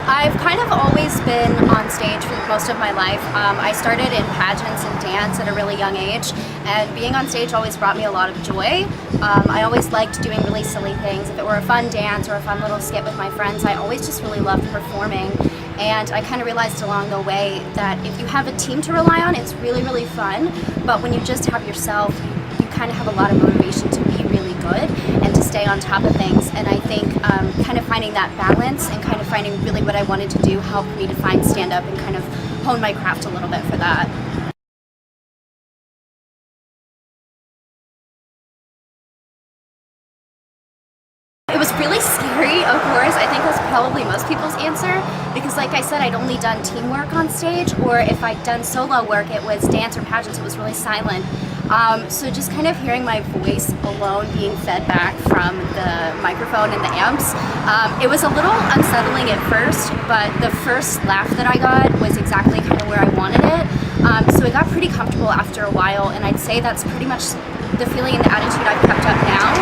I've kind of always been on stage for most of my life. I started in pageants and dance at a really young age, and being on stage always brought me a lot of joy. I always liked doing really silly things. If it were a fun dance or a fun little skit with my friends, I always just really loved performing. And I kind of realized along the way that if you have a team to rely on, it's really, really fun. But when you just have yourself, you kind of have a lot of motivation to be really good and to stay on top of things. And I think kind of finding that balance and kind of finding really what I wanted to do helped me to find stand-up and kind of hone my craft a little bit for that. It was really scary, of course. I think that's probably most people's answer because, like I said, I'd only done teamwork on stage, or if I'd done solo work, it was dance or pageants. It was really silent. So just kind of hearing my voice alone being fed back from the microphone and the amps, it was a little unsettling at first, but the first laugh that I got was exactly kind of where I wanted it. So it got pretty comfortable after a while, and I'd say that's pretty much the feeling and the attitude I've kept up now.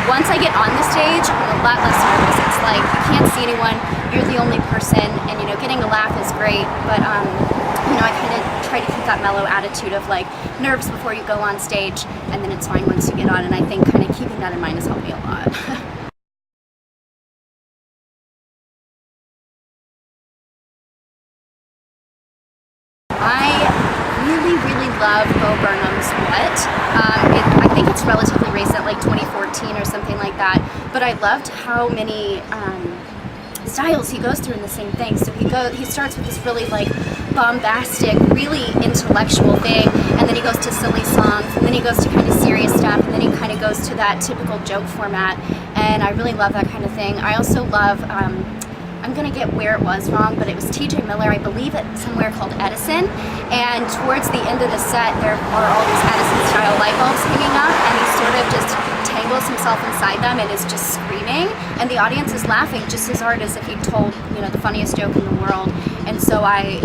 Once I get on the stage, I'm a lot less nervous. It's like you can't see anyone, you're the only person, and getting a laugh is great, but I kind of try to keep that mellow attitude of like nerves before you go on stage, and then it's fine once you get on, and I think kind of keeping that in mind has helped me a lot. I really, really love Bo Burnham's What. I think it's relatively recent, like 2014 or something like that, but I loved how many styles he goes through in the same thing. So he starts with this really like bombastic, really intellectual thing, and then he goes to silly songs, and then he goes to kind of serious stuff, and then he kind of goes to that typical joke format, and I really love that kind of thing. I also love I'm gonna get where it was wrong, but it was TJ Miller, I believe, at somewhere called Edison, and towards the end of the set there are all these Edison style light bulbs hanging up, and he sort of just tangles himself inside them and is just screaming, and the audience is laughing just as hard as if he told the funniest joke in the world. And so I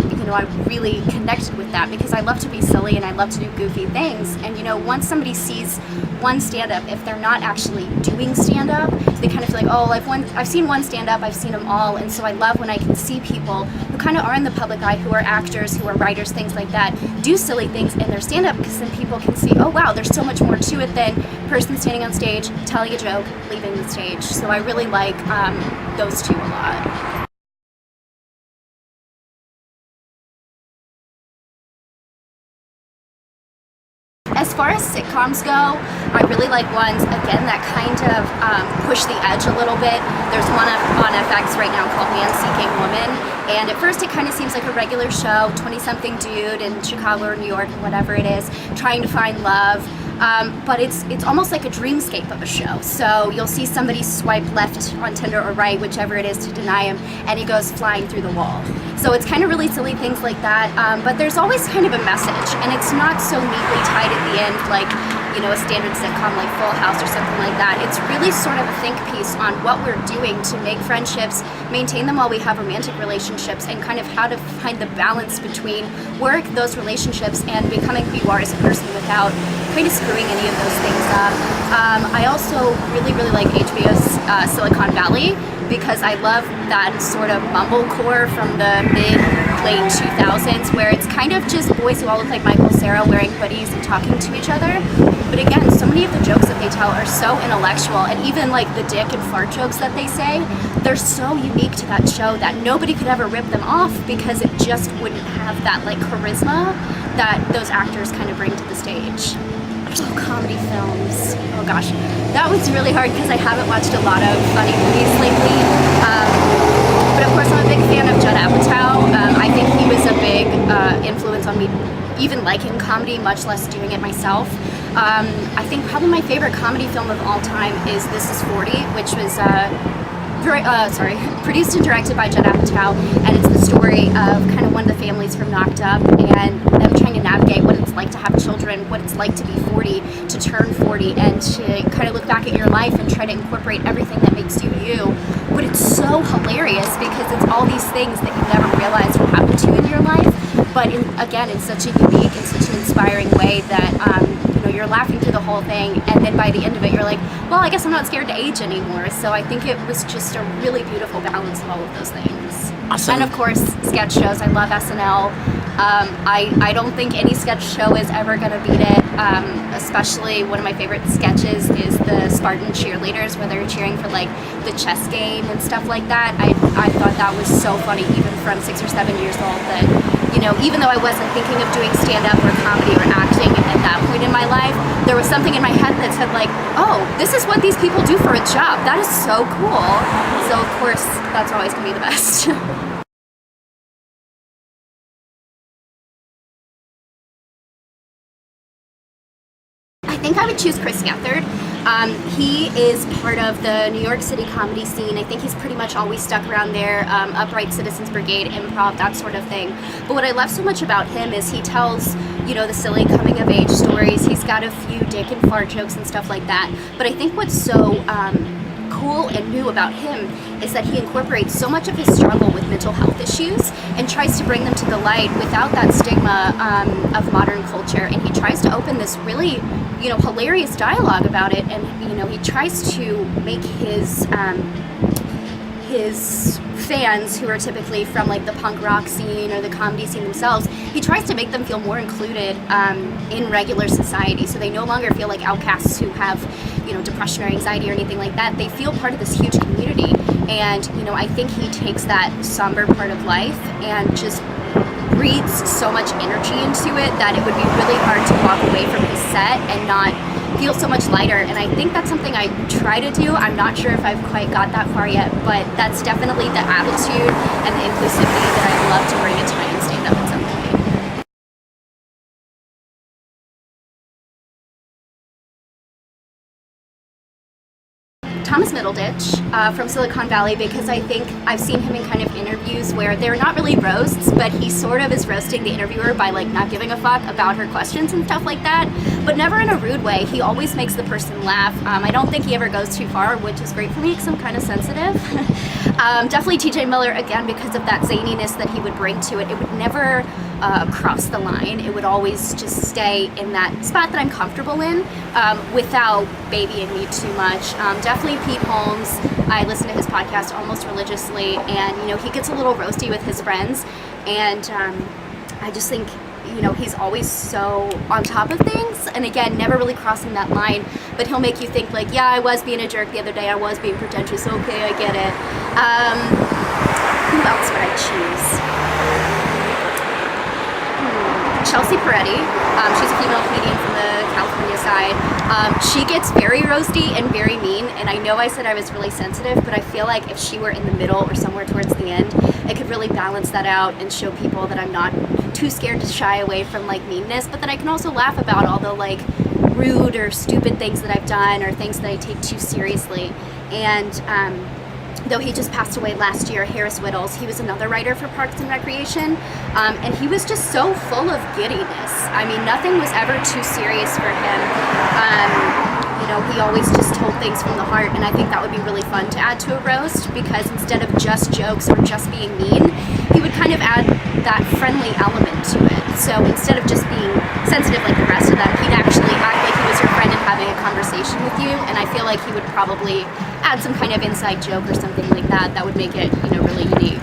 really connected with that because I love to be silly and I love to do goofy things, and once somebody sees one stand-up, if they're not actually doing stand-up, they kind of feel like, oh, I've seen one stand-up, I've seen them all. And so I love when I can see people who kind of are in the public eye, who are actors, who are writers, things like that, do silly things in their stand-up, because then people can see, oh wow, there's so much more to it than person standing on stage, telling a joke, leaving the stage. So I really like those two a lot. As far as sitcoms go, I really like ones, again, that kind of push the edge a little bit. There's one on FX right now called Man Seeking Woman, and at first it kind of seems like a regular show, 20-something dude in Chicago or New York or whatever it is, trying to find love. But it's almost like a dreamscape of a show. So you'll see somebody swipe left on Tinder or right, whichever it is, to deny him, and he goes flying through the wall. So it's kind of really silly things like that, but there's always kind of a message, and it's not so neatly tied at the end like a standard sitcom like Full House or something like that. It's really sort of a think piece on what we're doing to make friendships, maintain them while we have romantic relationships, and kind of how to find the balance between work, those relationships, and becoming who you are as a person without kind of screwing any of those things up. I also really, really like HBO's Silicon Valley, because I love that sort of mumblecore from the mid-late 2000s, where it's kind of just boys who all look like Michael Cera wearing hoodies and talking to each other. But again, so many of the jokes that they tell are so intellectual, and even like the dick and fart jokes that they say, they're so unique to that show that nobody could ever rip them off, because it just wouldn't have that like charisma that those actors kind of bring to the stage. Oh, comedy films. Oh gosh, that was really hard because I haven't watched a lot of funny movies lately. But of course, I'm a big fan of Judd Apatow. I think he was a big influence on me even liking comedy, much less doing it myself. I think probably my favorite comedy film of all time is This Is 40, which was produced and directed by Judd Apatow, and it's the story of kind of one of the families from Knocked Up and them trying to navigate what it's like to have children, what it's like to be 40, to turn 40, and to kind of look back at your life and try to incorporate everything that makes you you. But it's so hilarious because it's all these things that you never realized would happen to you in your life, but again, in such a unique and such an inspiring way that you're laughing through the whole thing, and then by the end of it, you're like, well, I guess I'm not scared to age anymore. So I think it was just a really beautiful balance of all of those things. Awesome. And of course, sketch shows. I love SNL. I don't think any sketch show is ever going to beat it. Especially one of my favorite sketches is the Spartan cheerleaders, where they're cheering for like the chess game and stuff like that. I thought that was so funny, even from 6 or 7 years old, that, you know, even though I wasn't thinking of doing stand-up or comedy or acting at that point in my life, there was something in my head that said like, oh, this is what these people do for a job. That is so cool. So of course, that's always going to be the best. I think I would choose Chris Gethard. He is part of the New York City comedy scene. I think he's pretty much always stuck around there, Upright Citizens Brigade, improv, that sort of thing. But what I love so much about him is he tells, you know, the silly coming of age stories. He's got a few dick and fart jokes and stuff like that. But I think what's so cool and new about him is that he incorporates so much of his struggle with mental health issues and tries to bring them to the light without that stigma of modern culture. And he tries to open this really, you know, hilarious dialogue about it. And, you know, he tries to make his fans, who are typically from like the punk rock scene or the comedy scene themselves, he tries to make them feel more included in regular society, so they no longer feel like outcasts who have, you know, depression or anxiety or anything like that. They feel part of this huge community. And, you know, I think he takes that somber part of life and just breathes so much energy into it that it would be really hard to walk away from his set and not feel so much lighter. And I think that's something I try to do. I'm not sure if I've quite got that far yet, but that's definitely the attitude and the inclusivity that I'd love to bring into my own stand-up at some point. Thomas Middleditch from Silicon Valley, because I think I've seen him in kind of interviews where they're not really roasts, but he sort of is roasting the interviewer by like not giving a fuck about her questions and stuff like that, but never in a rude way. He always makes the person laugh. I don't think he ever goes too far, which is great for me because I'm kind of sensitive. Definitely TJ Miller, again, because of that zaniness that he would bring to it. It would never cross the line. It would always just stay in that spot that I'm comfortable in without babying me too much. Definitely Pete Holmes. I listen to his podcast almost religiously, and, you know, he gets a little roasty with his friends, and I just think, you know, he's always so on top of things, and again, never really crossing that line, but he'll make you think like, yeah, I was being a jerk the other day, I was being pretentious, okay, I get it. Who else would I choose? Chelsea Peretti. She's a female comedian from the California side. She gets very roasty and very mean, and I know I said I was really sensitive, but I feel like if she were in the middle or somewhere towards the end, it could really balance that out and show people that I'm not too scared to shy away from like meanness, but that I can also laugh about all the like rude or stupid things that I've done or things that I take too seriously. And though he just passed away last year, Harris Whittles, he was another writer for Parks and Recreation, and he was just so full of giddiness. I mean, nothing was ever too serious for him. You know, he always just told things from the heart, and I think that would be really fun to add to a roast, because instead of just jokes or just being mean, he would kind of add that friendly element to it. So instead of just being sensitive like the rest of them, he'd actually act like he was your friend and having a conversation with you, and I feel like he would probably add some kind of inside joke or something like that that would make it, you know, really unique.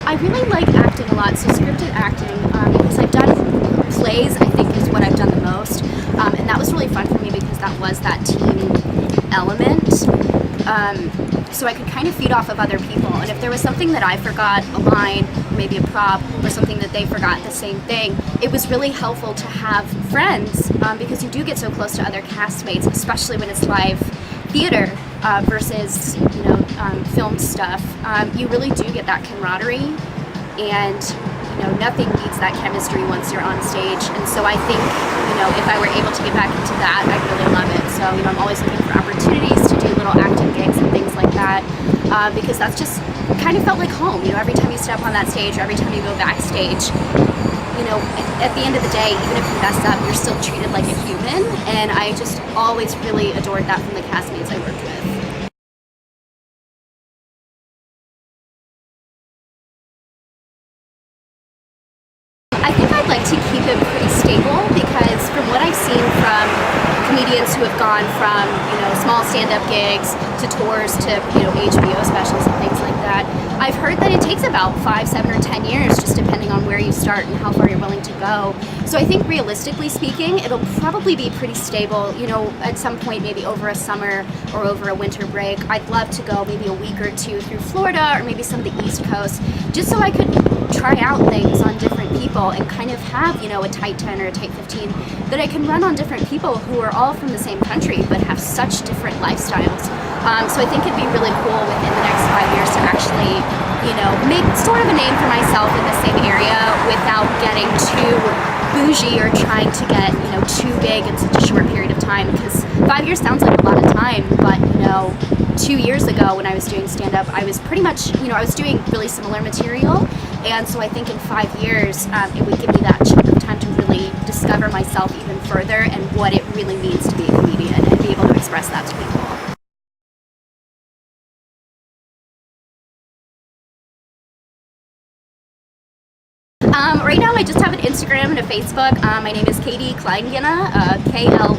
I really like acting a lot, so scripted acting, because I've done plays, I think is what I've done the most, and that was really fun for me because that was that team element, so I could kind of feed off of other people, and if there was something that I forgot, a line, maybe a prop, or something that they forgot, the same thing, it was really helpful to have friends, because you do get so close to other castmates, especially when it's live theater versus, you know, film stuff. You really do get that camaraderie, and, you know, nothing beats that chemistry once you're on stage. And so I think, you know, if I were able to get back into that, I'd really love it. So, you know, I'm always looking for opportunities to do little acting gigs and things like that, because that's just kind of felt like home. You know, every time you step on that stage or every time you go backstage, you know, at the end of the day, even if you mess up, you're still treated like a human, and I just always really adored that from the castmates I worked with. small stand-up gigs to tours to HBO specials and things like that. I've heard that it takes about 5, 7, or 10 years, just depending on where you start and how far you're willing to go. So I think realistically speaking, it'll probably be pretty stable, at some point maybe over a summer or over a winter break. I'd love to go maybe a week or two through Florida or maybe some of the East Coast, just so I could try out things on different people and kind of have, a tight 10 or a tight 15 that I can run on different people who are all from the same country but have such different lifestyles. So I think it'd be really cool within the next 5 years to actually, make sort of a name for myself in the same area without getting too bougie or trying to get, too big in such a short period of time, because 5 years sounds like a lot of time, but 2 years ago when I was doing stand-up, I was pretty much, I was doing really similar material, and so I think in 5 years it would give me that chunk of time to really discover myself even further and what it really means to be a comedian and be able to express that to people. Right now I just have an Instagram and a Facebook. My name is Katie Kleinginna, Kleinginna.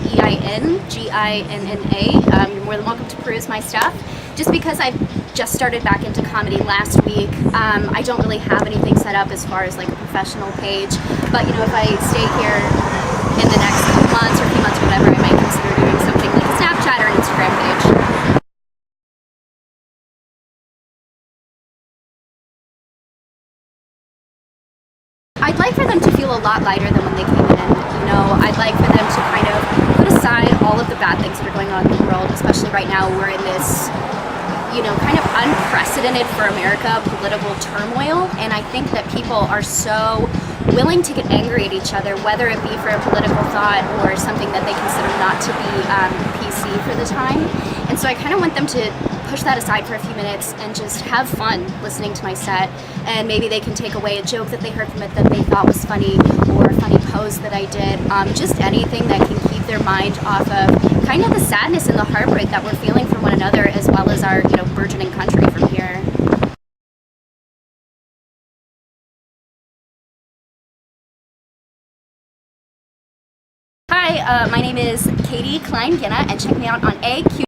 You're more than welcome to peruse my stuff. Just because I've just started back into comedy last week, I don't really have anything set up as far as like a professional page. But if I stay here in the next couple months or few months or whatever, I might consider doing something like a Snapchat or an Instagram page. I'd like for them to feel a lot lighter than when they came in. I'd like for them to kind of put aside all of the bad things that are going on in the world, especially right now. We're in this, kind of unprecedented for America political turmoil, and I think that people are so willing to get angry at each other, whether it be for a political thought or something that they consider not to be PC for the time. And so I kind of want them to push that aside for a few minutes and just have fun listening to my set, and maybe they can take away a joke that they heard from it that they thought was funny, or a funny pose that I did, just anything that can keep their mind off of kind of the sadness and the heartbreak that we're feeling for one another, as well as our burgeoning country from here. Hi, my name is Katie Kleinginna, and check me out on AQ.